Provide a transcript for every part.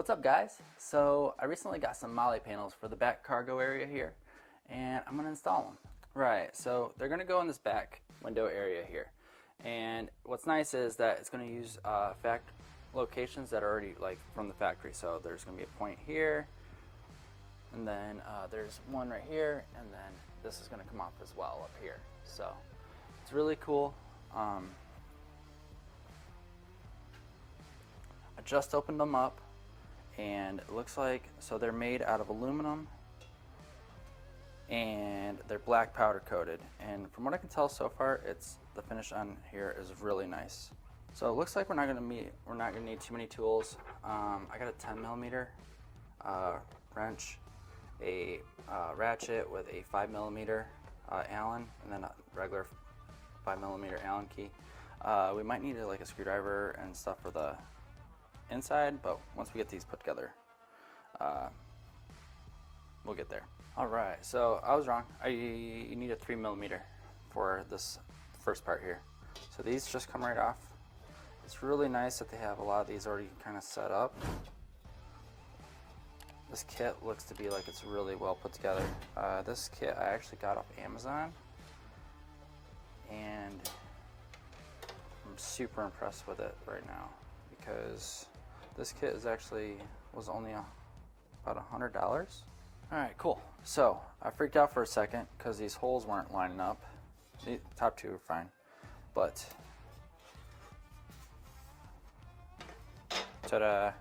What's up, guys? So I recently got some Molle panels for the back cargo area here, and I'm gonna install them. Right, so they're gonna go in this back window area here, and what's nice is that it's gonna use fact locations that are already like from the factory. So there's gonna be a point here, and then there's one right here, and then this is gonna come off as well up here. So it's really cool. I just opened them up, and it looks like, so they're made out of aluminum and they're black powder coated, and from what I can tell so far, the finish on here is really nice. So it looks like we're not gonna need too many tools. I got a 10mm wrench, a ratchet with a 5mm Allen, and then a regular 5mm Allen key. We might need like a screwdriver and stuff for the inside, but once we get these put together, we'll get there. All right, so I was wrong. You need a 3mm for this first part here. So these just come right off. It's really nice that they have a lot of these already kind of set up. This kit looks to be like it's really well put together. This kit I actually got off Amazon, and I'm super impressed with it right now, because this kit was only about $100. All right, cool. So I freaked out for a second because these holes weren't lining up. The top two are fine, but ta-da!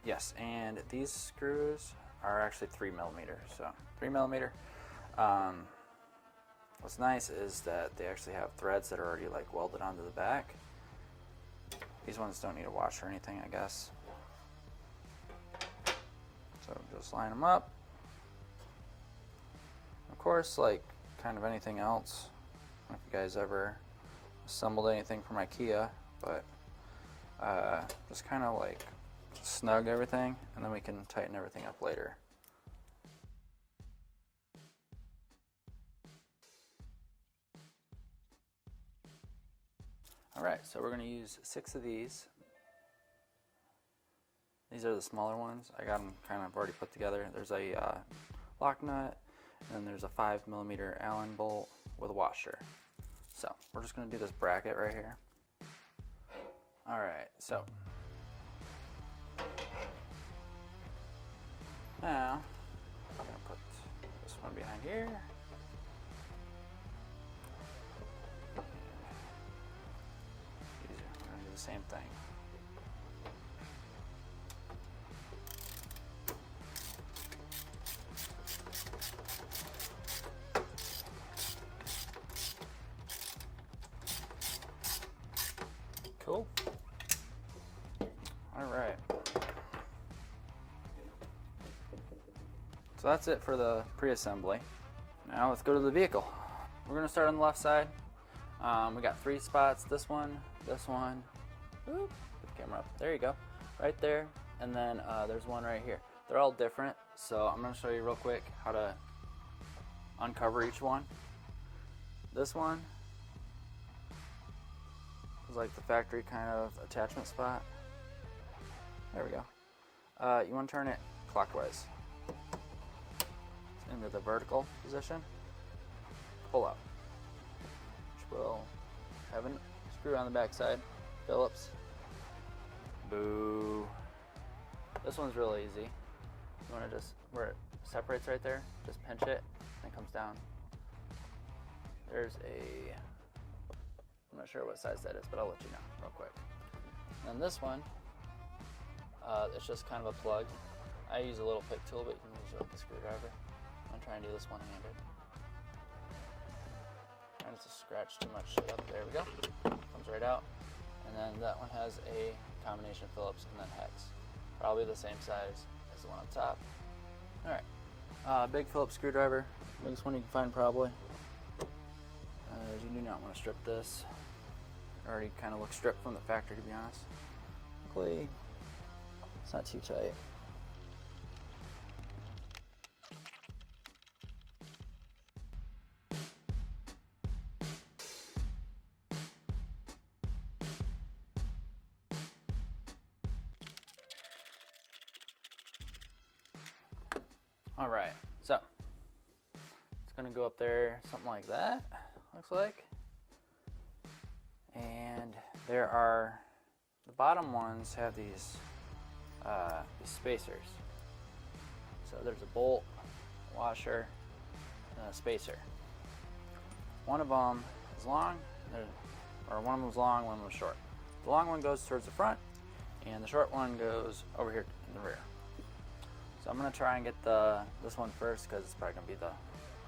Yes, and these screws are actually 3mm. So 3mm. What's nice is that they actually have threads that are already like welded onto the back. These ones don't need a wash or anything, I guess. So just line them up. Of course, like kind of anything else, I don't know if you guys ever assembled anything from IKEA, but just kind of like snug everything, and then we can tighten everything up later. All right, so we're going to use 6 of these. These are the smaller ones. I got them kind of already put together. There's a lock nut, and then there's a 5mm Allen bolt with a washer. So we're just going to do this bracket right here. All right, so now I'm going to put this one behind here. We're going to do the same thing. Cool. All right. So that's it for the pre-assembly. Now let's go to the vehicle. We're going to start on the left side. We got 3 spots. This one. Whoop, put the camera up. There you go. Right there. And then there's one right here. They're all different. So I'm going to show you real quick how to uncover each one. This one is like the factory kind of attachment spot. There we go. You want to turn it clockwise into the vertical position. Pull out, which will have a screw on the back side. Phillips. Boo. This one's really easy. You want to just, where it separates right there, just pinch it and it comes down. There's a, I'm not sure what size that is, but I'll let you know real quick. And this one, it's just kind of a plug. I use a little pick tool, but you can use it with a screwdriver. I'm gonna try and do this one-handed. Trying to scratch too much up. There we go. Comes right out. And then that one has a combination Phillips and then hex. Probably the same size as the one on top. All right. Big Phillips screwdriver. Biggest one you can find probably. You do not want to strip this. It already kind of looks stripped from the factory, to be honest. Luckily, it's not too tight. Alright, so it's going to go up there something like that, looks like. And there are, the bottom ones have these spacers. So there's a bolt, washer, and a spacer. One of them is long, or one of them is long, one of them is short. The long one goes towards the front, and the short one goes over here in the rear. So I'm gonna try and get this one first because it's probably gonna be the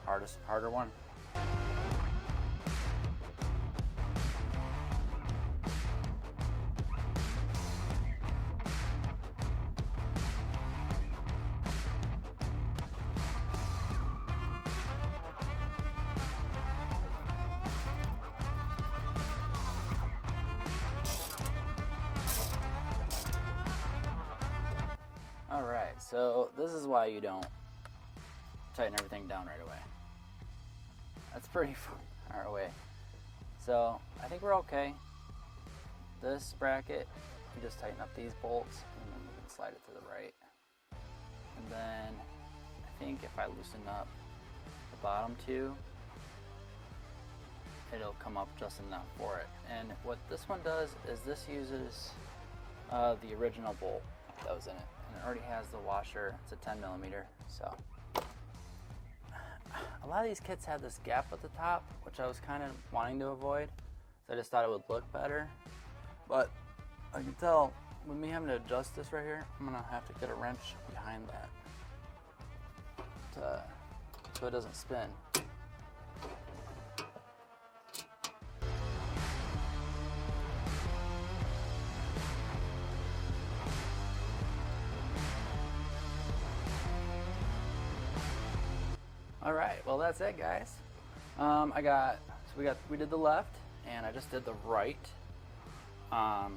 harder one. Alright, so this is why you don't tighten everything down right away. That's pretty far away. So I think we're okay. This bracket, you just tighten up these bolts and then we can slide it to the right. And then I think if I loosen up the bottom two, it'll come up just enough for it. And what this one does is this uses the original bolt that was in it. And it already has the washer. It's a 10mm, so. A lot of these kits have this gap at the top, which I was kind of wanting to avoid. So I just thought it would look better. But I can tell with me having to adjust this right here, I'm gonna have to get a wrench behind that so it doesn't spin. All right, well that's it, guys. We did the left, and I just did the right. I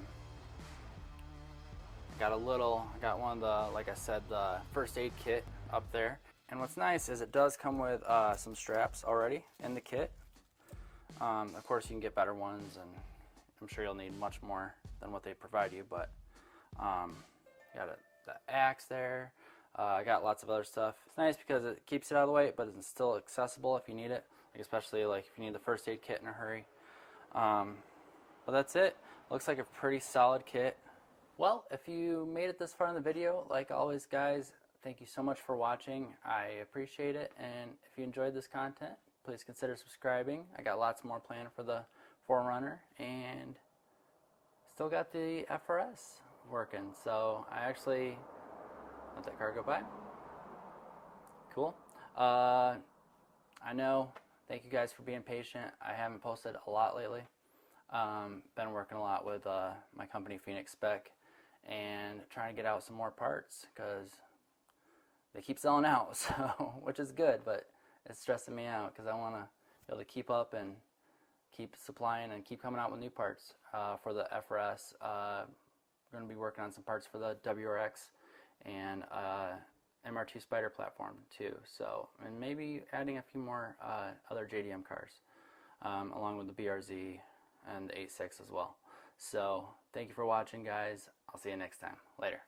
got one of the, like I said, the first aid kit up there. And what's nice is it does come with some straps already in the kit. Of course, you can get better ones, and I'm sure you'll need much more than what they provide you. But got the axe there. I got lots of other stuff. It's nice because it keeps it out of the way, but it's still accessible if you need it, like especially like if you need the first aid kit in a hurry. But that's it. Looks like a pretty solid kit. Well, if you made it this far in the video, like always, guys, thank you so much for watching. I appreciate it, and if you enjoyed this content, please consider subscribing. I got lots more planned for the 4Runner, and still got the FRS working. So I actually let that car go by. Cool. I know. Thank you guys for being patient. I haven't posted a lot lately. Been working a lot with my company Phoenix Spec and trying to get out some more parts because they keep selling out, so which is good, but it's stressing me out because I want to be able to keep up and keep supplying and keep coming out with new parts for the FRS. We're going to be working on some parts for the WRX and MR2 Spider platform too. So, and maybe adding a few more other JDM cars along with the BRZ and the 8.6 as well. So thank you for watching, guys. I'll see you next time. Later.